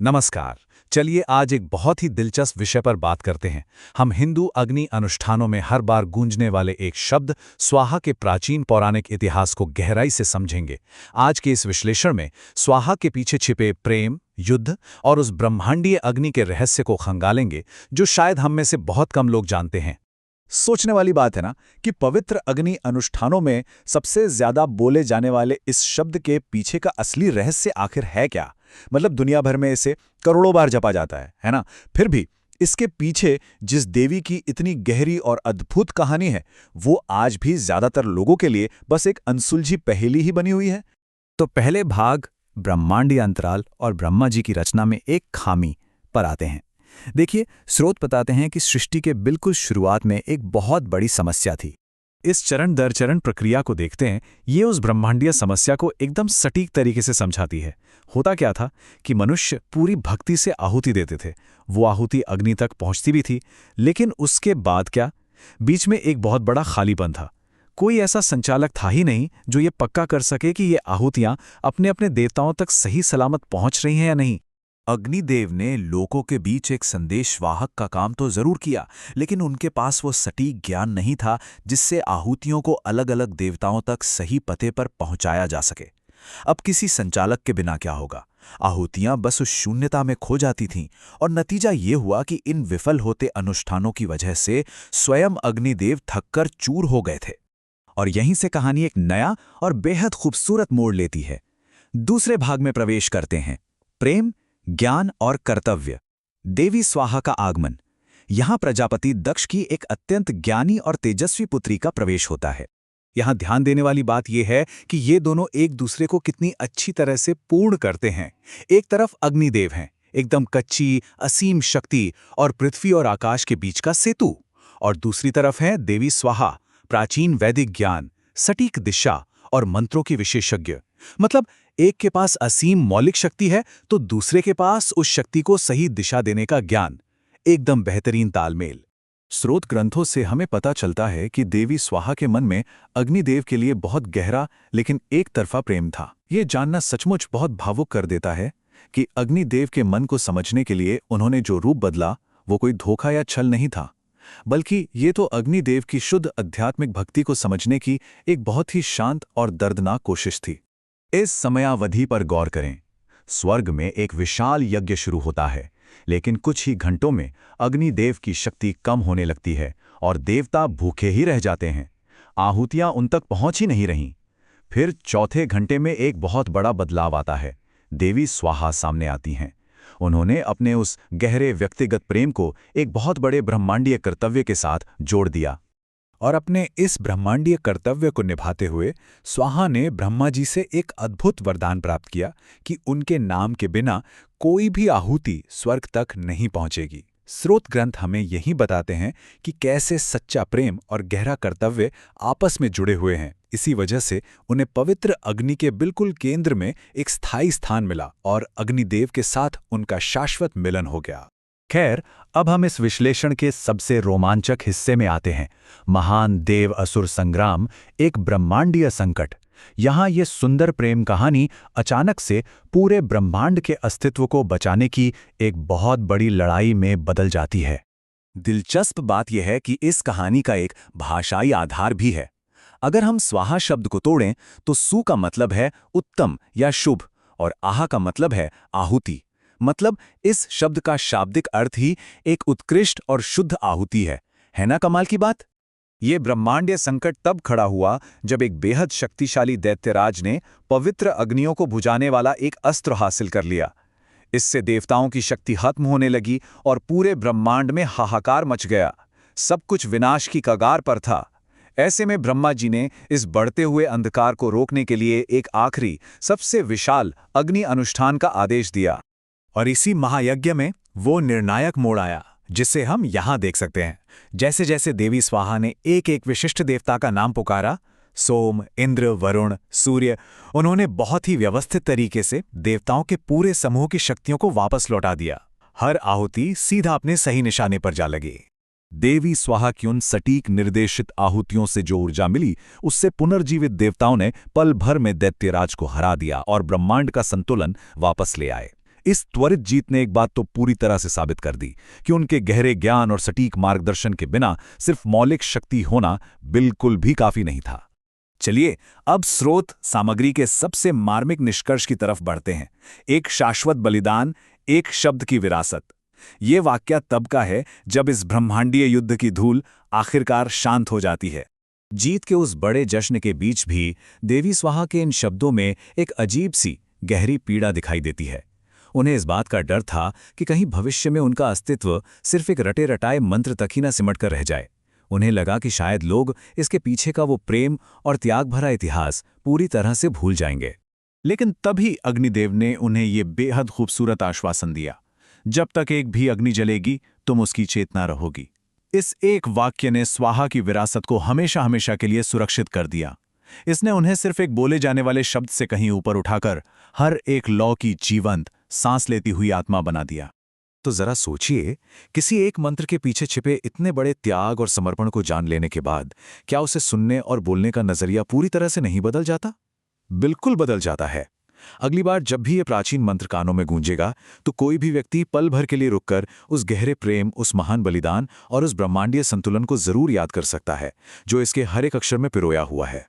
नमस्कार। चलिए आज एक बहुत ही दिलचस्प विषय पर बात करते हैं। हम हिंदू अग्नि अनुष्ठानों में हर बार गूंजने वाले एक शब्द स्वाहा के प्राचीन पौराणिक इतिहास को गहराई से समझेंगे। आज के इस विश्लेषण में स्वाहा के पीछे छिपे प्रेम, युद्ध और उस ब्रह्मांडीय अग्नि के रहस्य को खंगालेंगे जो शायद हम में से बहुत कम लोग जानते हैं। सोचने वाली बात है ना कि पवित्र अग्नि अनुष्ठानों में सबसे ज्यादा बोले जाने वाले इस शब्द के पीछे का असली रहस्य आखिर है क्या। मतलब दुनिया भर में इसे करोड़ों बार जपा जाता है ना। फिर भी इसके पीछे जिस देवी की इतनी गहरी और अद्भुत कहानी है, वो आज भी ज्यादातर लोगों के लिए बस एक अनसुलझी पहेली ही बनी हुई है। तो पहले भाग ब्रह्मांडीय अंतराल और ब्रह्मा जी की रचना में एक खामी पर आते हैं। देखिए, स्रोत बताते हैं कि सृष्टि के बिल्कुल शुरुआत में एक बहुत बड़ी समस्या थी। इस चरण दर चरण प्रक्रिया को देखते हैं, ये उस ब्रह्मांडीय समस्या को एकदम सटीक तरीके से समझाती है। होता क्या था कि मनुष्य पूरी भक्ति से आहुति देते थे। वो आहुति अग्नि तक पहुंचती भी थी, लेकिन उसके बाद क्या? बीच में एक बहुत बड़ा खालीपन था। कोई ऐसा संचालक था ही नहीं जो ये पक्का कर सके कि ये आहुतियां अपने अपने देवताओं तक सही सलामत पहुंच रही हैं या नहीं। अग्निदेव ने लोगों के बीच एक संदेशवाहक का काम तो जरूर किया, लेकिन उनके पास वो सटीक ज्ञान नहीं था जिससे आहुतियों को अलग अलग देवताओं तक सही पते पर पहुंचाया जा सके। अब किसी संचालक के बिना क्या होगा? आहुतियां बस उस शून्यता में खो जाती थीं, और नतीजा ये हुआ कि इन विफल होते अनुष्ठानों की वजह से स्वयं अग्निदेव थककर चूर हो गए थे। और यहीं से कहानी एक नया और बेहद खूबसूरत मोड़ लेती है। दूसरे भाग में प्रवेश करते हैं, प्रेम, ज्ञान और कर्तव्य। देवी स्वाहा का आगमन। यहां प्रजापति दक्ष की एक अत्यंत ज्ञानी और तेजस्वी पुत्री का प्रवेश होता है। यहां ध्यान देने वाली बात यह है कि ये दोनों एक दूसरे को कितनी अच्छी तरह से पूर्ण करते हैं। एक तरफ अग्निदेव हैं, एकदम कच्ची असीम शक्ति और पृथ्वी और आकाश के बीच का सेतु, और दूसरी तरफ है देवी स्वाहा, प्राचीन वैदिक ज्ञान, सटीक दिशा और मंत्रों की विशेषज्ञ। मतलब एक के पास असीम मौलिक शक्ति है तो दूसरे के पास उस शक्ति को सही दिशा देने का ज्ञान। एकदम बेहतरीन तालमेल। स्रोत ग्रंथों से हमें पता चलता है कि देवी स्वाहा के मन में अग्निदेव के लिए बहुत गहरा लेकिन एक तरफा प्रेम था। ये जानना सचमुच बहुत भावुक कर देता है कि अग्निदेव के मन को समझने के लिए उन्होंने जो रूप बदला वो कोई धोखा या छल नहीं था, बल्कि ये तो अग्निदेव की शुद्ध आध्यात्मिक भक्ति को समझने की एक बहुत ही शांत और दर्दनाक कोशिश थी। इस समयावधि पर गौर करें। स्वर्ग में एक विशाल यज्ञ शुरू होता है, लेकिन कुछ ही घंटों में अग्निदेव की शक्ति कम होने लगती है और देवता भूखे ही रह जाते हैं। आहुतियां उन तक पहुंच ही नहीं रहीं। फिर चौथे घंटे में एक बहुत बड़ा बदलाव आता है। देवी स्वाहा सामने आती हैं। उन्होंने अपने उस गहरे व्यक्तिगत प्रेम को एक बहुत बड़े ब्रह्मांडीय कर्तव्य के साथ जोड़ दिया। और अपने इस ब्रह्मांडीय कर्तव्य को निभाते हुए स्वाहा ने ब्रह्मा जी से एक अद्भुत वरदान प्राप्त किया कि उनके नाम के बिना कोई भी आहुति स्वर्ग तक नहीं पहुंचेगी। स्रोत ग्रंथ हमें यही बताते हैं कि कैसे सच्चा प्रेम और गहरा कर्तव्य आपस में जुड़े हुए हैं। इसी वजह से उन्हें पवित्र अग्नि के बिल्कुल केंद्र में एक स्थायी स्थान मिला और अग्निदेव के साथ उनका शाश्वत मिलन हो गया। खैर, अब हम इस विश्लेषण के सबसे रोमांचक हिस्से में आते हैं, महान देव असुर संग्राम, एक ब्रह्मांडीय संकट। यहाँ ये सुंदर प्रेम कहानी अचानक से पूरे ब्रह्मांड के अस्तित्व को बचाने की एक बहुत बड़ी लड़ाई में बदल जाती है। दिलचस्प बात यह है कि इस कहानी का एक भाषाई आधार भी है। अगर हम स्वाहा शब्द को तोड़ें तो सु का मतलब है उत्तम या शुभ और आहा का मतलब है आहुति। मतलब इस शब्द का शाब्दिक अर्थ ही एक उत्कृष्ट और शुद्ध आहुति है ना कमाल की बात? ये ब्रह्मांडीय संकट तब खड़ा हुआ जब एक बेहद शक्तिशाली दैत्यराज ने पवित्र अग्नियों को बुझाने वाला एक अस्त्र हासिल कर लिया। इससे देवताओं की शक्ति खत्म होने लगी और पूरे ब्रह्मांड में हाहाकार मच गया। सब कुछ विनाश की कगार पर था। ऐसे में ब्रह्मा जी ने इस बढ़ते हुए अंधकार को रोकने के लिए एक आखिरी, सबसे विशाल अग्नि अनुष्ठान का आदेश दिया। और इसी महायज्ञ में वो निर्णायक मोड़ आया जिसे हम यहाँ देख सकते हैं। जैसे जैसे देवी स्वाहा ने एक एक विशिष्ट देवता का नाम पुकारा, सोम, इंद्र, वरुण, सूर्य, उन्होंने बहुत ही व्यवस्थित तरीके से देवताओं के पूरे समूह की शक्तियों को वापस लौटा दिया। हर आहुति सीधा अपने सही निशाने पर जा लगी। देवी स्वाहा की उन सटीक निर्देशित आहुतियों से जो ऊर्जा मिली, उससे पुनर्जीवित देवताओं ने पल भर में दैत्यराज को हरा दिया और ब्रह्मांड का संतुलन वापस ले आए। इस त्वरित जीत ने एक बात तो पूरी तरह से साबित कर दी कि उनके गहरे ज्ञान और सटीक मार्गदर्शन के बिना सिर्फ मौलिक शक्ति होना बिल्कुल भी काफी नहीं था। चलिए अब स्रोत सामग्री के सबसे मार्मिक निष्कर्ष की तरफ बढ़ते हैं। एक शाश्वत बलिदान, एक शब्द की विरासत। ये वाक्य तब का है जब इस ब्रह्मांडीय युद्ध की धूल आखिरकार शांत हो जाती है। जीत के उस बड़े जश्न के बीच भी देवी स्वाहा के इन शब्दों में एक अजीब सी गहरी पीड़ा दिखाई देती है। उन्हें इस बात का डर था कि कहीं भविष्य में उनका अस्तित्व सिर्फ एक रटे रटाए मंत्र तक ही न सिमट कर रह जाए। उन्हें लगा कि शायद लोग इसके पीछे का वो प्रेम और त्याग भरा इतिहास पूरी तरह से भूल जाएंगे। लेकिन तभी अग्निदेव ने उन्हें ये बेहद खूबसूरत आश्वासन दिया, जब तक एक भी अग्नि जलेगी तुम उसकी चेतना रहोगी। इस एक वाक्य ने स्वाहा की विरासत को हमेशा हमेशा के लिए सुरक्षित कर दिया। इसने उन्हें सिर्फ एक बोले जाने वाले शब्द से कहीं ऊपर उठाकर हर एक लौ की जीवंत सांस लेती हुई आत्मा बना दिया। तो जरा सोचिए, किसी एक मंत्र के पीछे छिपे इतने बड़े त्याग और समर्पण को जान लेने के बाद क्या उसे सुनने और बोलने का नजरिया पूरी तरह से नहीं बदल जाता? बिल्कुल बदल जाता है। अगली बार जब भी ये प्राचीन मंत्र कानों में गूंजेगा तो कोई भी व्यक्ति पल भर के लिए रुककर उस गहरे प्रेम, उस महान बलिदान और उस ब्रह्मांडीय संतुलन को जरूर याद कर सकता है जो इसके हर एक अक्षर में पिरोया हुआ है।